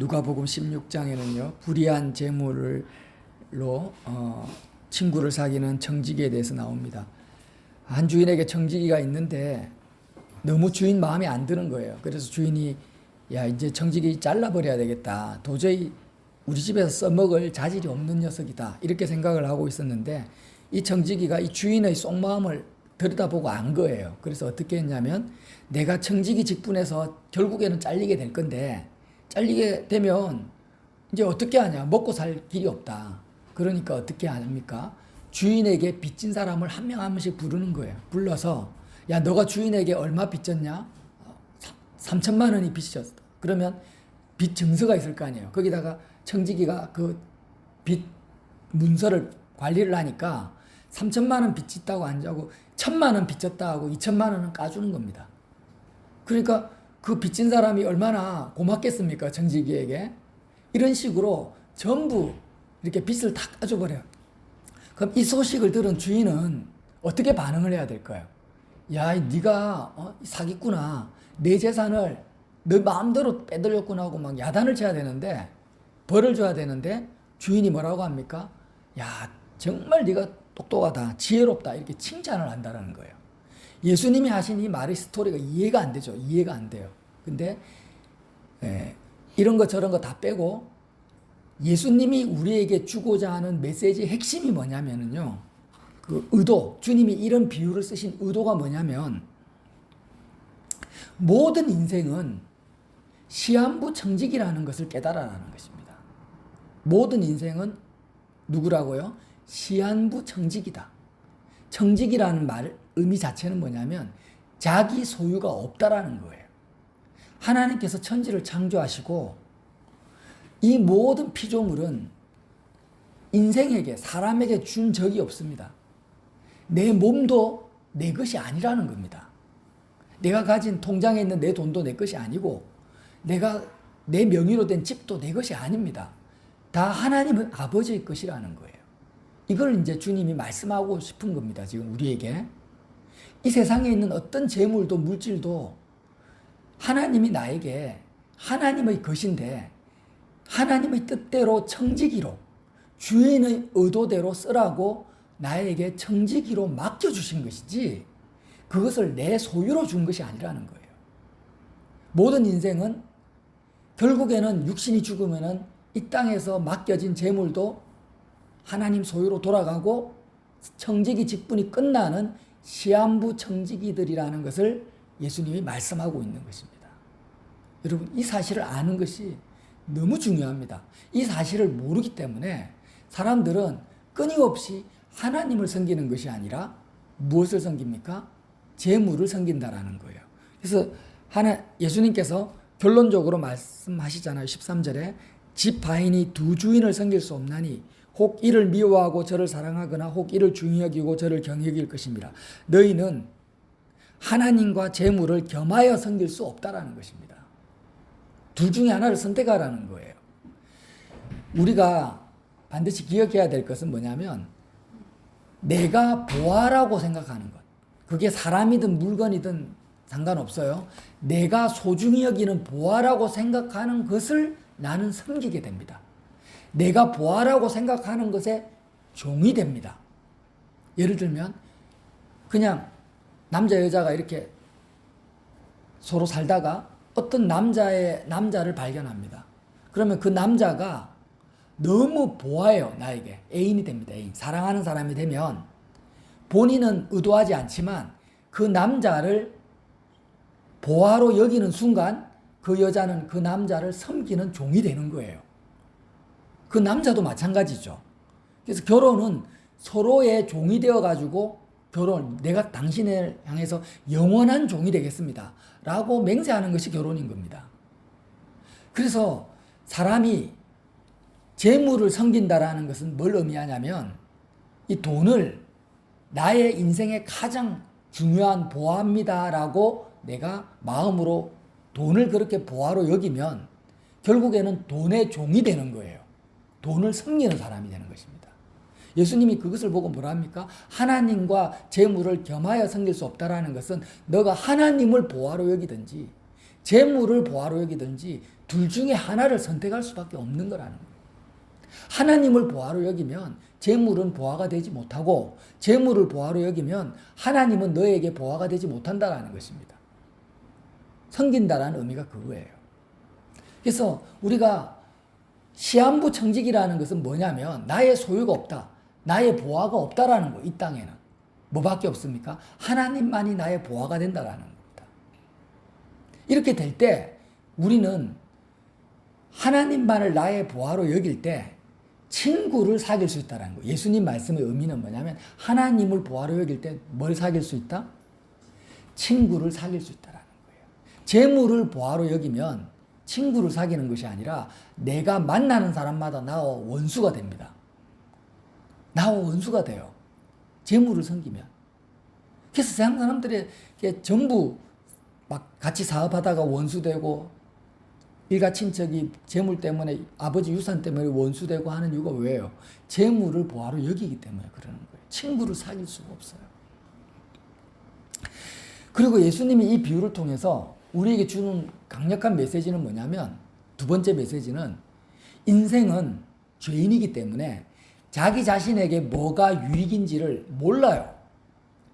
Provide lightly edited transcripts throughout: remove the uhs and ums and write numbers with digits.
누가복음 16장에는요 불의한 재물로 친구를 사귀는 청지기에 대해서 나옵니다. 한 주인에게 청지기가 있는데 너무 주인 마음에 안 드는 거예요. 그래서 주인이 야 이제 청지기 잘라버려야 되겠다. 도저히 우리 집에서 써먹을 자질이 없는 녀석이다. 이렇게 생각을 하고 있었는데 이 청지기가 이 주인의 속마음을 들여다보고 안 거예요. 그래서 어떻게 했냐면 내가 청지기 직분에서 결국에는 잘리게 될 건데 잘리게 되면 이제 어떻게 하냐. 먹고 살 길이 없다. 그러니까 어떻게 합니까? 주인에게 빚진 사람을 한 명 한 명씩 부르는 거예요. 불러서 야 너가 주인에게 얼마 빚졌냐? 3천만 원이 빚졌어. 그러면 빚 증서가 있을 거 아니에요. 거기다가 청지기가 그 빚 문서를 관리를 하니까 3천만 원 빚졌다고 안 하고 1,000만 원 빚졌다 하고 2천만 원은 까주는 겁니다. 그러니까 그 빚진 사람이 얼마나 고맙겠습니까? 청지기에게. 이런 식으로 전부 이렇게 빚을 다 까줘버려요. 그럼 이 소식을 들은 주인은 어떻게 반응을 해야 될까요? 야, 네가 사기꾼아. 내 재산을 너 마음대로 빼돌렸구나 하고 막 야단을 쳐야 되는데 벌을 줘야 되는데 주인이 뭐라고 합니까? 야, 정말 네가 똑똑하다. 지혜롭다. 이렇게 칭찬을 한다는 거예요. 예수님이 하신 이 말의 스토리가 이해가 안 되죠. 이해가 안 돼요. 근데 이런 거 저런 거 다 빼고 예수님이 우리에게 주고자 하는 메시지의 핵심이 뭐냐면요. 그 의도, 주님이 이런 비유를 쓰신 의도가 뭐냐면 모든 인생은 시한부 청직이라는 것을 깨달아라는 것입니다. 모든 인생은 누구라고요? 시한부 청직이다. 청직이라는 말 의미 자체는 뭐냐면 자기 소유가 없다라는 거예요. 하나님께서 천지를 창조하시고 이 모든 피조물은 인생에게 사람에게 준 적이 없습니다. 내 몸도 내 것이 아니라는 겁니다. 내가 가진 통장에 있는 내 돈도 내 것이 아니고 내가 내 명의로 된 집도 내 것이 아닙니다. 다 하나님의 아버지의 것이라는 거예요. 이걸 이제 주님이 말씀하고 싶은 겁니다. 지금 우리에게. 이 세상에 있는 어떤 재물도 물질도 하나님이 나에게 하나님의 것인데 하나님의 뜻대로 청지기로 주인의 의도대로 쓰라고 나에게 청지기로 맡겨주신 것이지 그것을 내 소유로 준 것이 아니라는 거예요. 모든 인생은 결국에는 육신이 죽으면은 이 땅에서 맡겨진 재물도 하나님 소유로 돌아가고 청지기 직분이 끝나는 시한부 청지기들이라는 것을 예수님이 말씀하고 있는 것입니다. 여러분 이 사실을 아는 것이 너무 중요합니다. 이 사실을 모르기 때문에 사람들은 끊임없이 하나님을 섬기는 것이 아니라 무엇을 섬깁니까? 재물을 섬긴다라는 거예요. 그래서 예수님께서 결론적으로 말씀하시잖아요. 13절에 집 바인이 두 주인을 섬길 수 없나니 혹 이를 미워하고 저를 사랑하거나 혹 이를 중히 여기고 저를 경히 여길 것입니다. 너희는 하나님과 재물을 겸하여 섬길 수 없다라는 것입니다. 둘 중에 하나를 선택하라는 거예요. 우리가 반드시 기억해야 될 것은 뭐냐면 내가 보아라고 생각하는 것. 그게 사람이든 물건이든 상관없어요. 내가 소중히 여기는 보아라고 생각하는 것을 나는 섬기게 됩니다. 내가 보아라고 생각하는 것에 종이 됩니다. 예를 들면 그냥 남자 여자가 이렇게 서로 살다가 어떤 남자를 발견합니다. 그러면 그 남자가 너무 보아요. 나에게 애인이 됩니다. 애인. 사랑하는 사람이 되면 본인은 의도하지 않지만 그 남자를 보아로 여기는 순간 그 여자는 그 남자를 섬기는 종이 되는 거예요. 그 남자도 마찬가지죠. 그래서 결혼은 서로의 종이 되어가지고 내가 당신을 향해서 영원한 종이 되겠습니다. 라고 맹세하는 것이 결혼인 겁니다. 그래서 사람이 재물을 섬긴다라는 것은 뭘 의미하냐면 이 돈을 나의 인생의 가장 중요한 보화입니다라고 내가 마음으로 돈을 그렇게 보화로 여기면 결국에는 돈의 종이 되는 거예요. 돈을 섬기는 사람이 되는 것입니다. 예수님이 그것을 보고 뭐라 합니까? 하나님과 재물을 겸하여 섬길 수 없다라는 것은 너가 하나님을 보화로 여기든지 재물을 보화로 여기든지 둘 중에 하나를 선택할 수밖에 없는 거라는 거예요. 하나님을 보화로 여기면 재물은 보화가 되지 못하고 재물을 보화로 여기면 하나님은 너에게 보화가 되지 못한다라는 것입니다. 섬긴다라는 의미가 그거예요. 그래서 우리가 시한부 청직이라는 것은 뭐냐면 나의 소유가 없다. 나의 보화가 없다라는 거. 이 땅에는. 뭐밖에 없습니까? 하나님만이 나의 보화가 된다라는 겁니다. 이렇게 될 때 우리는 하나님만을 나의 보화로 여길 때 친구를 사귈 수 있다는 거예요. 예수님 말씀의 의미는 뭐냐면 하나님을 보화로 여길 때 뭘 사귈 수 있다? 친구를 사귈 수 있다는 거예요. 재물을 보화로 여기면 친구를 사귀는 것이 아니라 내가 만나는 사람마다 나와 원수가 됩니다. 나와 원수가 돼요. 재물을 섬기면. 그래서 세상 사람들이 전부 막 같이 사업하다가 원수되고 일가 친척이 재물 때문에 아버지 유산 때문에 원수되고 하는 이유가 왜요? 재물을 보화로 여기기 때문에 그러는 거예요. 친구를 사귈 수가 없어요. 그리고 예수님이 이 비유를 통해서 우리에게 주는 강력한 메시지는 뭐냐면 두 번째 메시지는 인생은 죄인이기 때문에 자기 자신에게 뭐가 유익인지를 몰라요.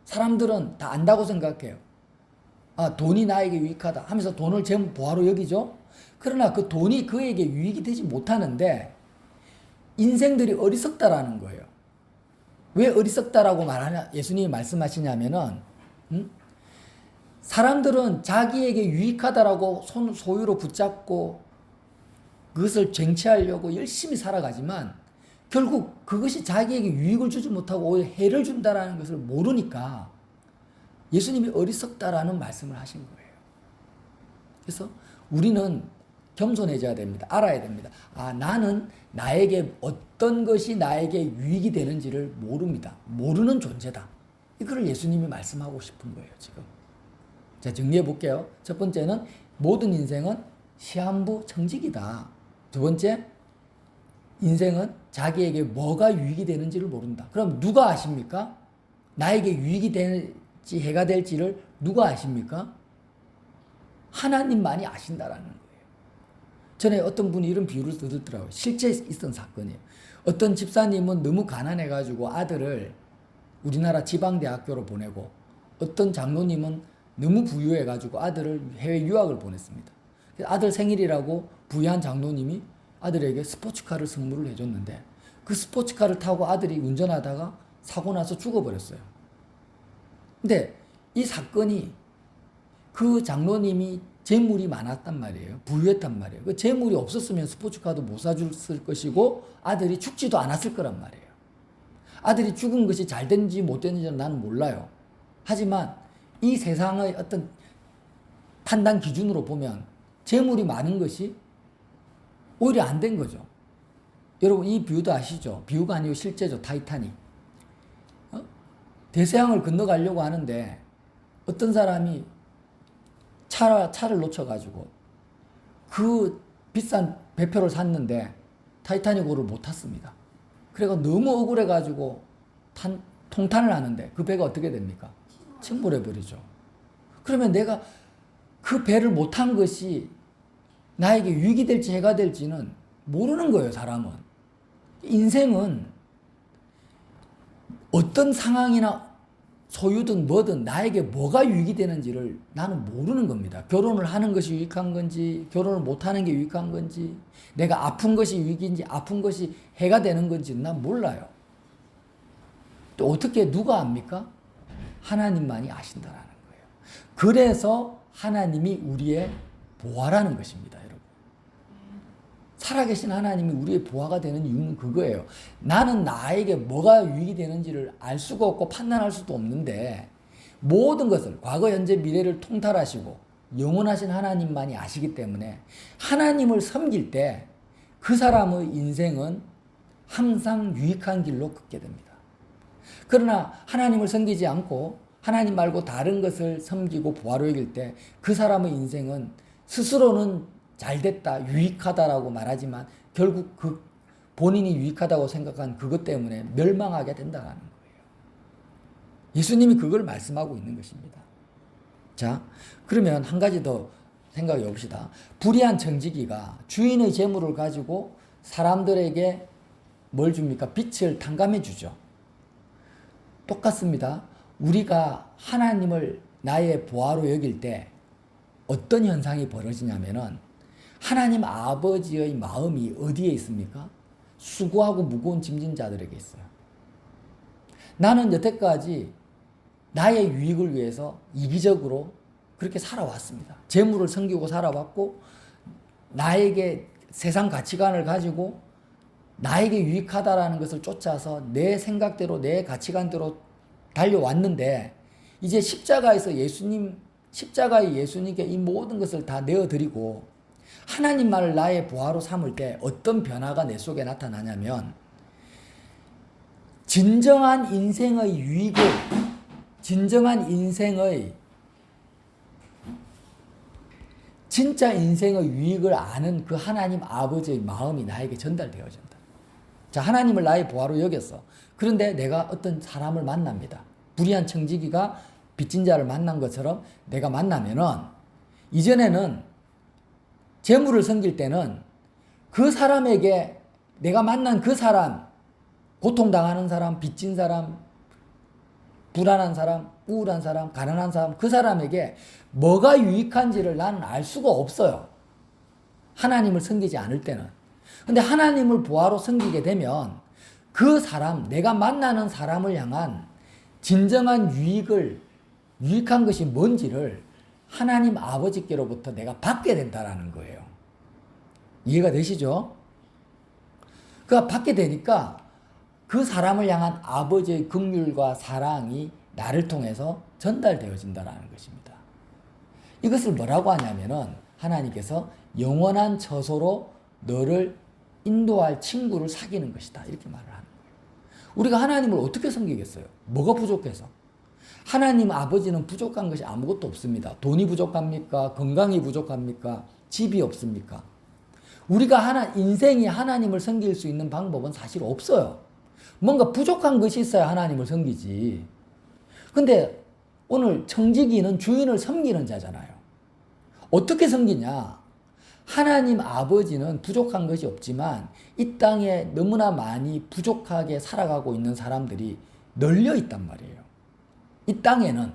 사람들은 다 안다고 생각해요. 아, 돈이 나에게 유익하다 하면서 돈을 재물 보화로 여기죠. 그러나 그 돈이 그에게 유익이 되지 못하는데 인생들이 어리석다라는 거예요. 왜 어리석다라고 말하냐 예수님이 말씀하시냐면은 사람들은 자기에게 유익하다라고 소유로 붙잡고 그것을 쟁취하려고 열심히 살아가지만 결국 그것이 자기에게 유익을 주지 못하고 오히려 해를 준다라는 것을 모르니까 예수님이 어리석다라는 말씀을 하신 거예요. 그래서 우리는 겸손해져야 됩니다. 알아야 됩니다. 아, 나는 나에게 어떤 것이 나에게 유익이 되는지를 모릅니다. 모르는 존재다. 이걸 예수님이 말씀하고 싶은 거예요, 지금. 자, 정리해 볼게요. 첫 번째는 모든 인생은 시한부 청직이다. 두 번째, 인생은 자기에게 뭐가 유익이 되는지를 모른다. 그럼 누가 아십니까? 나에게 유익이 될지 해가 될지를 누가 아십니까? 하나님만이 아신다라는 거예요. 전에 어떤 분이 이런 비유를 들었더라고요. 실제 있었던 사건이에요. 어떤 집사님은 너무 가난해가지고 아들을 우리나라 지방대학교로 보내고 어떤 장로님은 너무 부유해가지고 아들을 해외 유학을 보냈습니다. 아들 생일이라고 부유한 장로님이 아들에게 스포츠카를 선물을 해줬는데 그 스포츠카를 타고 아들이 운전하다가 사고 나서 죽어버렸어요. 근데 이 사건이 그 장로님이 재물이 많았단 말이에요. 부유했단 말이에요. 그 재물이 없었으면 스포츠카도 못 사줬을 것이고 아들이 죽지도 않았을 거란 말이에요. 아들이 죽은 것이 잘 됐는지 못 됐는지는 나는 몰라요. 하지만 이 세상의 어떤 판단 기준으로 보면 재물이 많은 것이 오히려 안 된 거죠. 여러분 이 비유도 아시죠? 비유가 아니고 실제죠. 타이타닉. 대서양을 건너가려고 하는데 어떤 사람이 차를 놓쳐가지고 그 비싼 배표를 샀는데 타이타닉호를 못 탔습니다. 그래가 너무 억울해가지고 통탄을 하는데 그 배가 어떻게 됩니까? 침몰해버리죠. 그러면 내가 그 배를 못 탄 것이 나에게 유익이 될지 해가 될지는 모르는 거예요, 사람은. 인생은 어떤 상황이나 소유든 뭐든 나에게 뭐가 유익이 되는지를 나는 모르는 겁니다. 결혼을 하는 것이 유익한 건지, 결혼을 못하는 게 유익한 건지, 내가 아픈 것이 유익인지, 아픈 것이 해가 되는 건지 난 몰라요. 또 어떻게 누가 압니까? 하나님만이 아신다라는 거예요. 그래서 하나님이 우리의 보화라는 것입니다, 여러분. 살아계신 하나님이 우리의 보화가 되는 이유는 그거예요. 나는 나에게 뭐가 유익이 되는지를 알 수가 없고 판단할 수도 없는데 모든 것을 과거, 현재, 미래를 통달하시고 영원하신 하나님만이 아시기 때문에 하나님을 섬길 때 그 사람의 인생은 항상 유익한 길로 걷게 됩니다. 그러나 하나님을 섬기지 않고 하나님 말고 다른 것을 섬기고 보화로 여길 때 그 사람의 인생은 스스로는 잘됐다, 유익하다라고 말하지만 결국 그 본인이 유익하다고 생각한 그것 때문에 멸망하게 된다는 거예요. 예수님이 그걸 말씀하고 있는 것입니다. 자, 그러면 한 가지 더 생각해 봅시다. 불의한 청지기가 주인의 재물을 가지고 사람들에게 뭘 줍니까? 빛을 탕감해 주죠. 똑같습니다. 우리가 하나님을 나의 보화로 여길 때 어떤 현상이 벌어지냐면은 하나님 아버지의 마음이 어디에 있습니까? 수고하고 무거운 짐진 자들에게 있어요. 나는 여태까지 나의 유익을 위해서 이기적으로 그렇게 살아왔습니다. 재물을 섬기고 살아왔고 나에게 세상 가치관을 가지고 나에게 유익하다라는 것을 쫓아서 내 생각대로 내 가치관대로 달려왔는데 이제 십자가의 예수님께 이 모든 것을 다 내어드리고 하나님만을 나의 보화로 삼을 때 어떤 변화가 내 속에 나타나냐면 진정한 인생의 유익을 진짜 인생의 유익을 아는 그 하나님 아버지의 마음이 나에게 전달되어진다. 자, 하나님을 나의 보화로 여겼어. 그런데 내가 어떤 사람을 만납니다. 불의한 청지기가 빚진 자를 만난 것처럼 내가 만나면은 이전에는 재물을 섬길 때는 그 사람에게 내가 만난 그 사람, 고통당하는 사람, 빚진 사람, 불안한 사람, 우울한 사람, 가난한 사람, 그 사람에게 뭐가 유익한지를 나는 알 수가 없어요. 하나님을 섬기지 않을 때는. 근데 하나님을 보화로 섬기게 되면 그 사람, 내가 만나는 사람을 향한 진정한 유익한 것이 뭔지를 하나님 아버지께로부터 내가 받게 된다라는 거예요. 이해가 되시죠? 그가 받게 되니까 그 사람을 향한 아버지의 긍휼과 사랑이 나를 통해서 전달되어진다라는 것입니다. 이것을 뭐라고 하냐면은 하나님께서 영원한 처소로 너를 인도할 친구를 사귀는 것이다. 이렇게 말을 하는 거예요. 우리가 하나님을 어떻게 섬기겠어요? 뭐가 부족해서? 하나님 아버지는 부족한 것이 아무것도 없습니다. 돈이 부족합니까? 건강이 부족합니까? 집이 없습니까? 우리가 인생이 하나님을 섬길 수 있는 방법은 사실 없어요. 뭔가 부족한 것이 있어야 하나님을 섬기지. 근데 오늘 청지기는 주인을 섬기는 자잖아요. 어떻게 섬기냐? 하나님 아버지는 부족한 것이 없지만 이 땅에 너무나 많이 부족하게 살아가고 있는 사람들이 널려 있단 말이에요. 이 땅에는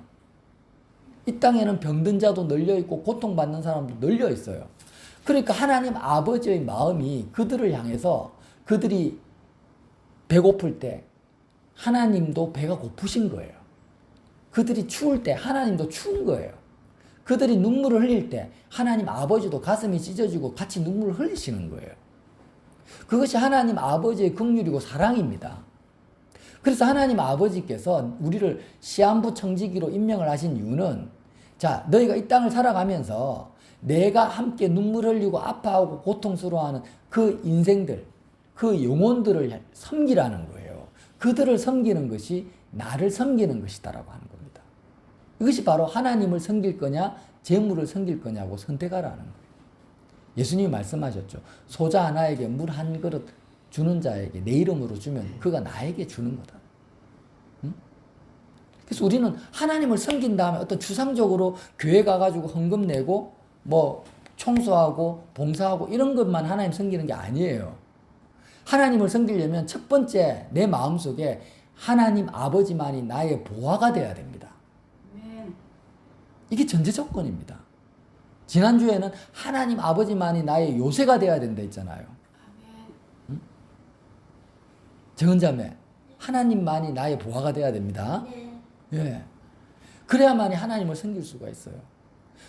병든 자도 널려 있고 고통받는 사람도 널려 있어요. 그러니까 하나님 아버지의 마음이 그들을 향해서 그들이 배고플 때 하나님도 배가 고프신 거예요. 그들이 추울 때 하나님도 추운 거예요. 그들이 눈물을 흘릴 때 하나님 아버지도 가슴이 찢어지고 같이 눈물을 흘리시는 거예요. 그것이 하나님 아버지의 긍휼이고 사랑입니다. 그래서 하나님 아버지께서 우리를 시한부 청지기로 임명을 하신 이유는 자, 너희가 이 땅을 살아가면서 내가 함께 눈물 흘리고 아파하고 고통스러워하는 그 인생들, 그 영혼들을 섬기라는 거예요. 그들을 섬기는 것이 나를 섬기는 것이다라고 하는 겁니다. 이것이 바로 하나님을 섬길 거냐, 재물을 섬길 거냐고 선택하라는 거예요. 예수님이 말씀하셨죠. 소자 하나에게 물 한 그릇 주는 자에게 내 이름으로 주면 그가 나에게 주는 거다. 응? 그래서 우리는 하나님을 섬긴 다음에 어떤 추상적으로 교회 가가지고 헌금 내고 뭐 청소하고 봉사하고 이런 것만 하나님 섬기는 게 아니에요. 하나님을 섬기려면 첫 번째 내 마음속에 하나님 아버지만이 나의 보화가 되어야 됩니다. 이게 전제 조건입니다. 지난주에는 하나님 아버지만이 나의 요새가 되어야 된다 했잖아요. 응? 정은자매, 하나님만이 나의 보화가 되어야 됩니다. 예. 그래야만이 하나님을 섬길 수가 있어요.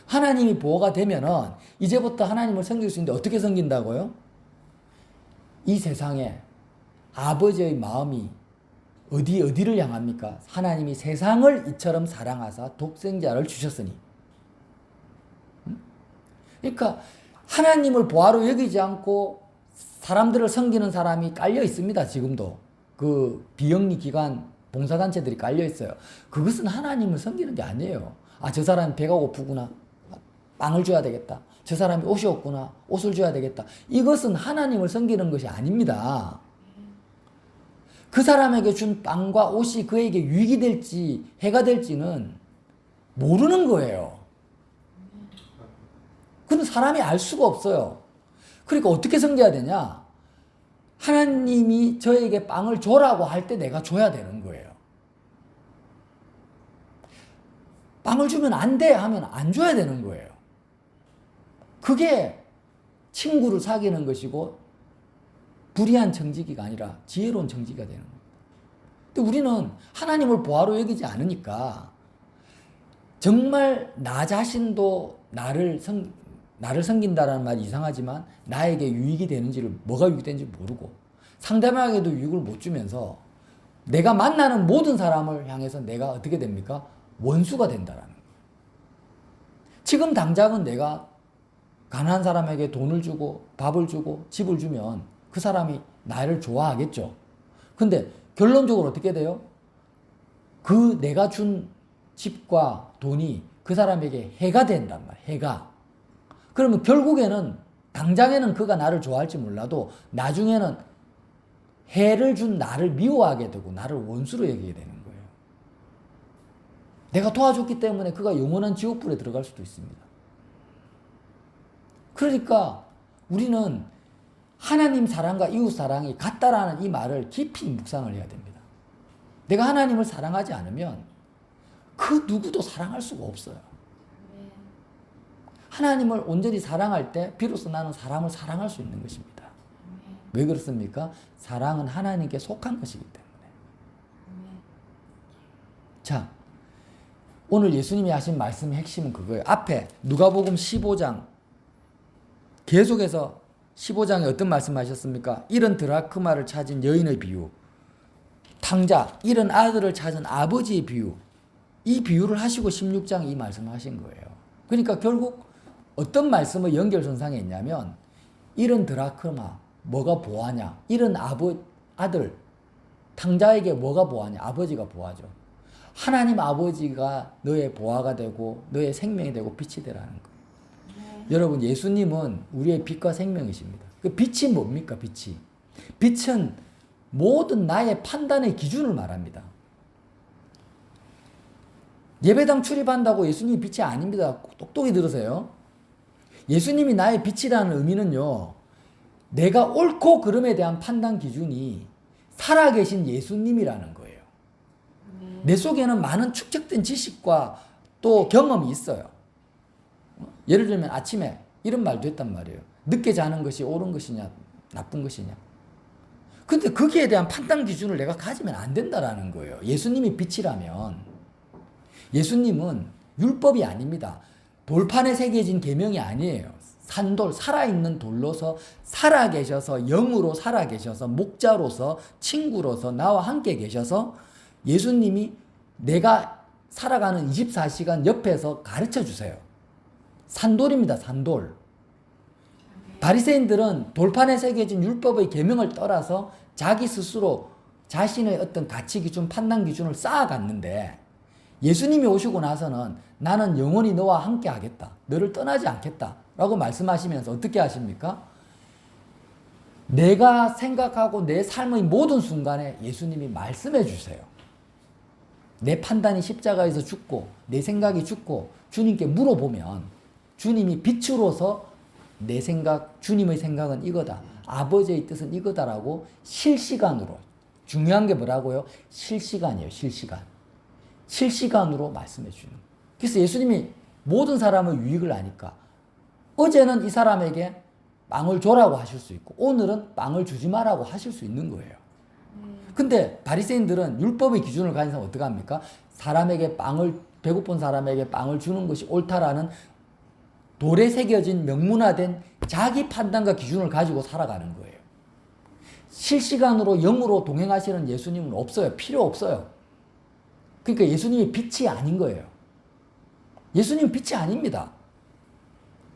하나님이 보호가 되면은 이제부터 하나님을 섬길 수 있는데 어떻게 섬긴다고요? 이 세상에 아버지의 마음이 어디를 향합니까? 하나님이 세상을 이처럼 사랑하사 독생자를 주셨으니. 그러니까 하나님을 보화로 여기지 않고 사람들을 섬기는 사람이 깔려 있습니다. 지금도 그 비영리 기관 봉사단체들이 깔려 있어요. 그것은 하나님을 섬기는 게 아니에요. 아, 저 사람이 배가 고프구나. 빵을 줘야 되겠다. 저 사람이 옷이 없구나. 옷을 줘야 되겠다. 이것은 하나님을 섬기는 것이 아닙니다. 그 사람에게 준 빵과 옷이 그에게 유익이 될지 해가 될지는 모르는 거예요. 그건 사람이 알 수가 없어요. 그러니까 어떻게 섬겨야 되냐? 하나님이 저에게 빵을 줘라고 할 때 내가 줘야 되는 거예요. 빵을 주면 안 돼 하면 안 줘야 되는 거예요. 그게 친구를 사귀는 것이고 불의한 정직이가 아니라 지혜로운 정직이가 되는 거예요. 근데 우리는 하나님을 보화로 여기지 않으니까 정말 나 자신도 나를 섬긴다라는 말이 이상하지만 나에게 유익이 되는지를 뭐가 유익이 되는지 모르고 상대방에게도 유익을 못 주면서 내가 만나는 모든 사람을 향해서 내가 어떻게 됩니까? 원수가 된다라는 거예요. 지금 당장은 내가 가난한 사람에게 돈을 주고 밥을 주고 집을 주면 그 사람이 나를 좋아하겠죠. 근데 결론적으로 어떻게 돼요? 그 내가 준 집과 돈이 그 사람에게 해가 된단 말이에요. 해가. 그러면 결국에는 당장에는 그가 나를 좋아할지 몰라도 나중에는 해를 준 나를 미워하게 되고 나를 원수로 여기게 되는 거예요. 내가 도와줬기 때문에 그가 영원한 지옥불에 들어갈 수도 있습니다. 그러니까 우리는 하나님 사랑과 이웃 사랑이 같다라는 이 말을 깊이 묵상을 해야 됩니다. 내가 하나님을 사랑하지 않으면 그 누구도 사랑할 수가 없어요. 하나님을 온전히 사랑할 때 비로소 나는 사람을 사랑할 수 있는 것입니다. 왜 그렇습니까? 사랑은 하나님께 속한 것이기 때문에. 자, 오늘 예수님이 하신 말씀의 핵심은 그거예요. 앞에 누가복음 15장 계속해서 15장에 어떤 말씀하셨습니까? 잃은 드라크마를 찾은 여인의 비유, 탕자, 잃은 아들을 찾은 아버지의 비유, 이 비유를 하시고 16장 이 말씀을 하신 거예요. 그러니까 결국 어떤 말씀의 연결선상에 있냐면 잃은 드라크마, 뭐가 보아냐? 잃은 아들, 탕자에게 뭐가 보아냐? 아버지가 보아죠. 하나님 아버지가 너의 보아가 되고 너의 생명이 되고 빛이 되라는 거예요. 여러분, 예수님은 우리의 빛과 생명이십니다. 그 빛이 뭡니까? 빛은 모든 나의 판단의 기준을 말합니다. 예배당 출입한다고 예수님이 빛이 아닙니다. 똑똑히 들으세요. 예수님이 나의 빛이라는 의미는요, 내가 옳고 그름에 대한 판단 기준이 살아계신 예수님이라는 거예요. 내 속에는 많은 축적된 지식과 또 경험이 있어요. 예를 들면 아침에 이런 말도 했단 말이에요. 늦게 자는 것이 옳은 것이냐 나쁜 것이냐. 근데 거기에 대한 판단 기준을 내가 가지면 안 된다라는 거예요. 예수님이 빛이라면. 예수님은 율법이 아닙니다. 돌판에 새겨진 계명이 아니에요. 산돌, 살아있는 돌로서 살아계셔서 영으로 살아계셔서 목자로서 친구로서 나와 함께 계셔서 예수님이 내가 살아가는 24시간 옆에서 가르쳐 주세요. 산돌입니다. 산돌. 바리새인들은 돌판에 새겨진 율법의 계명을 떠나서 자기 스스로 자신의 어떤 가치 기준, 판단 기준을 쌓아갔는데 예수님이 오시고 나서는 나는 영원히 너와 함께 하겠다. 너를 떠나지 않겠다. 라고 말씀하시면서 어떻게 하십니까? 내가 생각하고 내 삶의 모든 순간에 예수님이 말씀해 주세요. 내 판단이 십자가에서 죽고 내 생각이 죽고 주님께 물어보면 주님이 빛으로서 내 생각, 주님의 생각은 이거다. 아버지의 뜻은 이거다라고 실시간으로, 중요한 게 뭐라고요? 실시간이에요. 실시간으로 말씀해 주는. 그래서 예수님이 모든 사람의 유익을 아니까 어제는 이 사람에게 빵을 줘라고 하실 수 있고 오늘은 빵을 주지 마라고 하실 수 있는 거예요. 근데 바리새인들은 율법의 기준을 가진 사람 어떻게 합니까? 배고픈 사람에게 빵을 주는 것이 옳다라는 돌에 새겨진 명문화된 자기 판단과 기준을 가지고 살아가는 거예요. 실시간으로 영으로 동행하시는 예수님은 없어요. 필요 없어요. 그러니까 예수님이 빛이 아닌 거예요. 예수님은 빛이 아닙니다.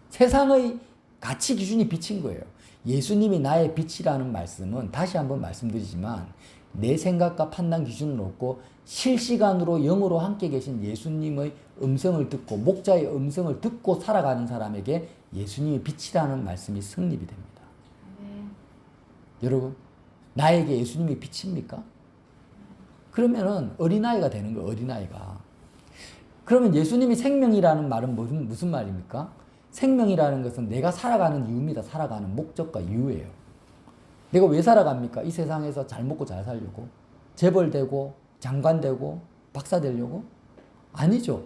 세상의 가치 기준이 빛인 거예요. 예수님이 나의 빛이라는 말씀은 다시 한번 말씀드리지만 내 생각과 판단 기준을 놓고 실시간으로 영으로 함께 계신 예수님의 음성을 듣고 목자의 음성을 듣고 살아가는 사람에게 예수님의 빛이라는 말씀이 성립이 됩니다. 여러분, 나에게 예수님이 빛입니까? 그러면은 어린아이가 되는 거예요. 어린아이가. 그러면 예수님이 생명이라는 말은 무슨 말입니까? 생명이라는 것은 내가 살아가는 이유입니다. 살아가는 목적과 이유예요. 내가 왜 살아갑니까? 이 세상에서 잘 먹고 잘 살려고? 재벌되고 장관되고 박사 되려고? 아니죠.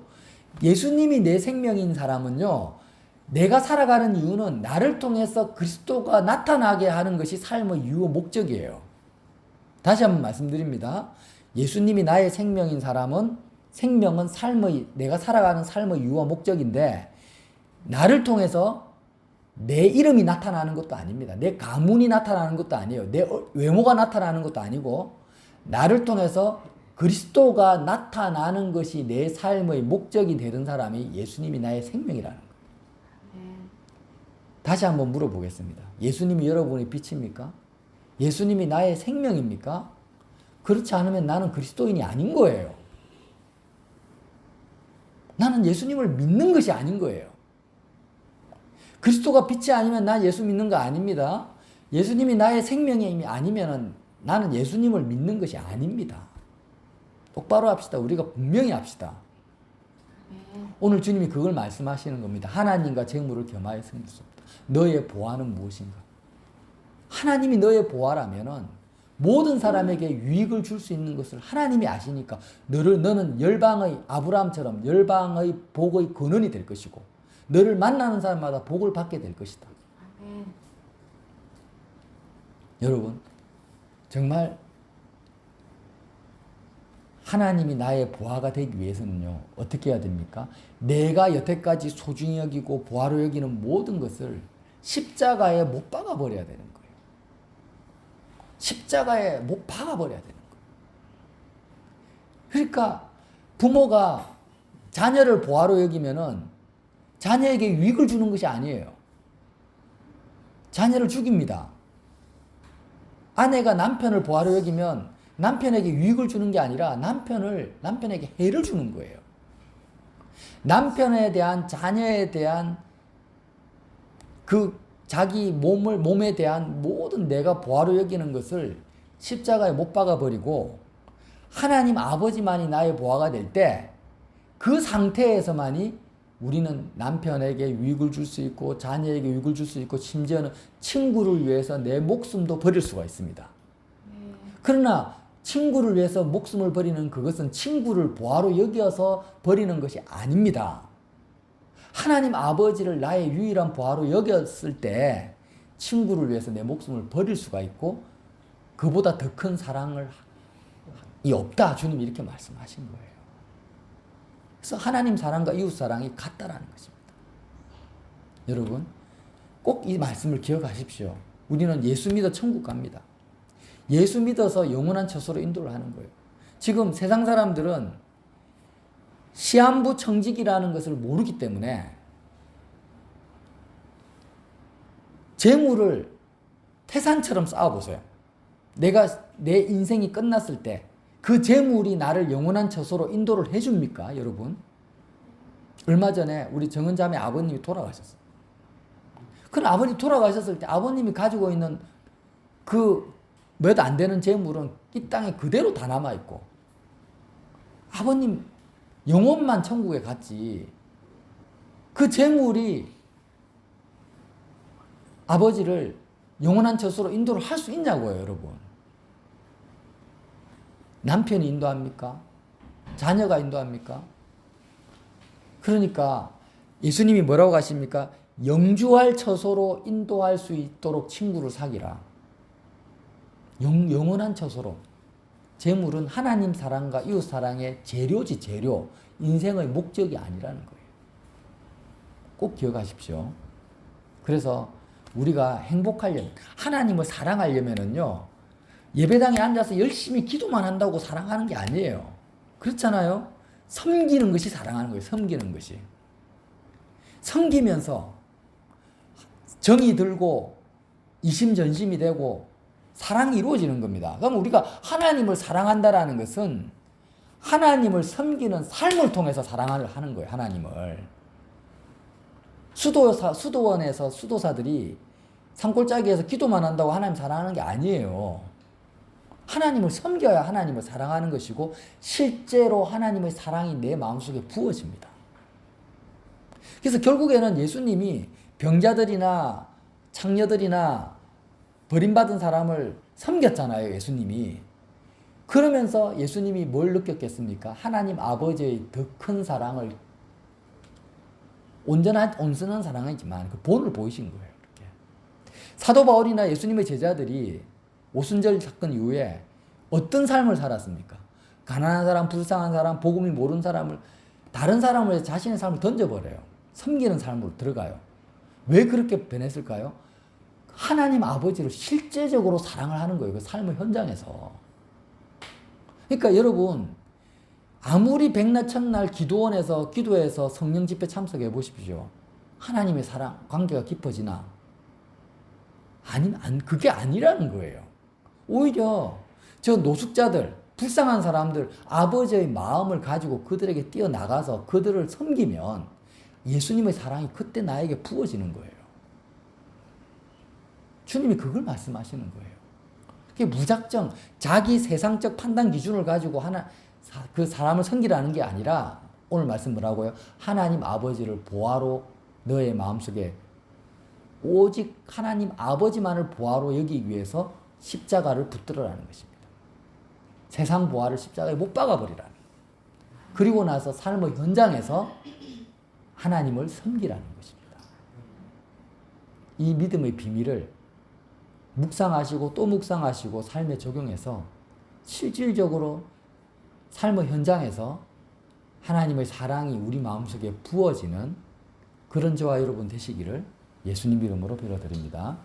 예수님이 내 생명인 사람은요, 내가 살아가는 이유는 나를 통해서 그리스도가 나타나게 하는 것이 삶의 이유 목적이에요. 다시 한번 말씀드립니다. 예수님이 나의 생명인 사람은 생명은 내가 살아가는 삶의 이유와 목적인데, 나를 통해서 내 이름이 나타나는 것도 아닙니다. 내 가문이 나타나는 것도 아니에요. 내 외모가 나타나는 것도 아니고, 나를 통해서 그리스도가 나타나는 것이 내 삶의 목적이 되는 사람이 예수님이 나의 생명이라는 거예요. 다시 한번 물어보겠습니다. 예수님이 여러분의 빛입니까? 예수님이 나의 생명입니까? 그렇지 않으면 나는 그리스도인이 아닌 거예요. 나는 예수님을 믿는 것이 아닌 거예요. 그리스도가 빛이 아니면 나 예수 믿는 거 아닙니다. 예수님이 나의 생명이 아니면 나는 예수님을 믿는 것이 아닙니다. 똑바로 합시다. 우리가 분명히 합시다. 오늘 주님이 그걸 말씀하시는 겁니다. 하나님과 재물을 겸하여 섬길 수 없다. 너의 보화는 무엇인가? 하나님이 너의 보화라면은 모든 사람에게 유익을 줄 수 있는 것을 하나님이 아시니까 너는 열방의 아브라함처럼 열방의 복의 근원이 될 것이고, 너를 만나는 사람마다 복을 받게 될 것이다. 여러분, 정말 하나님이 나의 보화가 되기 위해서는요, 어떻게 해야 됩니까? 내가 여태까지 소중히 여기고 보화로 여기는 모든 것을 십자가에 못 박아 버려야 되는 거예요. 십자가에 못 박아 버려야 되는 거예요. 그러니까 부모가 자녀를 보화로 여기면은 자녀에게 유익을 주는 것이 아니에요. 자녀를 죽입니다. 아내가 남편을 보화로 여기면 남편에게 유익을 주는 게 아니라 남편에게 해를 주는 거예요. 남편에 대한, 자녀에 대한 그 자기 몸에 대한 모든 내가 보화로 여기는 것을 십자가에 못 박아버리고 하나님 아버지만이 나의 보화가 될 때, 그 상태에서만이 우리는 남편에게 유익을 줄 수 있고 자녀에게 유익을 줄 수 있고 심지어는 친구를 위해서 내 목숨도 버릴 수가 있습니다. 그러나 친구를 위해서 목숨을 버리는 그것은 친구를 보화로 여겨서 버리는 것이 아닙니다. 하나님 아버지를 나의 유일한 보화로 여겼을 때 친구를 위해서 내 목숨을 버릴 수가 있고, 그보다 더 큰 사랑이 없다. 주님이 이렇게 말씀하신 거예요. 그래서 하나님 사랑과 이웃 사랑이 같다라는 것입니다. 여러분, 꼭 이 말씀을 기억하십시오. 우리는 예수 믿어 천국 갑니다. 예수 믿어서 영원한 처소로 인도를 하는 거예요. 지금 세상 사람들은 시한부 청직이라는 것을 모르기 때문에 재물을 태산처럼 쌓아보세요. 내 인생이 끝났을 때 그 재물이 나를 영원한 처소로 인도를 해줍니까, 여러분? 얼마 전에 우리 정은자매 아버님이 돌아가셨어요. 그럼 아버님 돌아가셨을 때 아버님이 가지고 있는 그 몇 안 되는 재물은 이 땅에 그대로 다 남아있고, 아버님 영혼만 천국에 갔지, 그 재물이 아버지를 영원한 처소로 인도를 할 수 있냐고요, 여러분. 남편이 인도합니까? 자녀가 인도합니까? 그러니까 예수님이 뭐라고 하십니까? 영주할 처소로 인도할 수 있도록 친구를 사귀라. 영원한 처소로. 재물은 하나님 사랑과 이웃 사랑의 재료지, 재료. 인생의 목적이 아니라는 거예요. 꼭 기억하십시오. 그래서 우리가 행복하려면, 하나님을 사랑하려면은요, 예배당에 앉아서 열심히 기도만 한다고 사랑하는 게 아니에요. 그렇잖아요? 섬기는 것이 사랑하는 거예요. 섬기는 것이. 섬기면서 정이 들고 이심전심이 되고 사랑이 이루어지는 겁니다. 그럼 우리가 하나님을 사랑한다라는 것은 하나님을 섬기는 삶을 통해서 사랑을 하는 거예요. 하나님을. 수도원에서 수도사들이 산골짜기에서 기도만 한다고 하나님 사랑하는 게 아니에요. 하나님을 섬겨야 하나님을 사랑하는 것이고, 실제로 하나님의 사랑이 내 마음속에 부어집니다. 그래서 결국에는 예수님이 병자들이나 창녀들이나 버림받은 사람을 섬겼잖아요, 예수님이. 그러면서 예수님이 뭘 느꼈겠습니까? 하나님 아버지의 더 큰 사랑을, 온전한 사랑이지만 그 본을 보이신 거예요. 이렇게. 사도 바울이나 예수님의 제자들이 오순절 사건 이후에 어떤 삶을 살았습니까? 가난한 사람, 불쌍한 사람, 복음이 모르는 사람을, 다른 사람을 위해서 자신의 삶을 던져버려요. 섬기는 삶으로 들어가요. 왜 그렇게 변했을까요? 하나님 아버지를 실제적으로 사랑을 하는 거예요. 그 삶의 현장에서. 그러니까 여러분, 아무리 백날 첫날 기도해서 성령 집회 참석해 보십시오. 하나님의 사랑, 관계가 깊어지나? 그게 아니라는 거예요. 오히려 저 노숙자들, 불쌍한 사람들, 아버지의 마음을 가지고 그들에게 뛰어나가서 그들을 섬기면 예수님의 사랑이 그때 나에게 부어지는 거예요. 주님이 그걸 말씀하시는 거예요. 그게 무작정 자기 세상적 판단 기준을 가지고 그 사람을 섬기라는 게 아니라 오늘 말씀 뭐라고요? 하나님 아버지를 보화로 너의 마음속에 오직 하나님 아버지만을 보화로 여기기 위해서 십자가를 붙들어라는 것입니다. 세상 보화를 십자가에 못 박아버리라는. 그리고 나서 삶의 현장에서 하나님을 섬기라는 것입니다. 이 믿음의 비밀을 묵상하시고 또 묵상하시고 삶에 적용해서 실질적으로 삶의 현장에서 하나님의 사랑이 우리 마음속에 부어지는 그런 저와 여러분 되시기를 예수님 이름으로 빌어드립니다.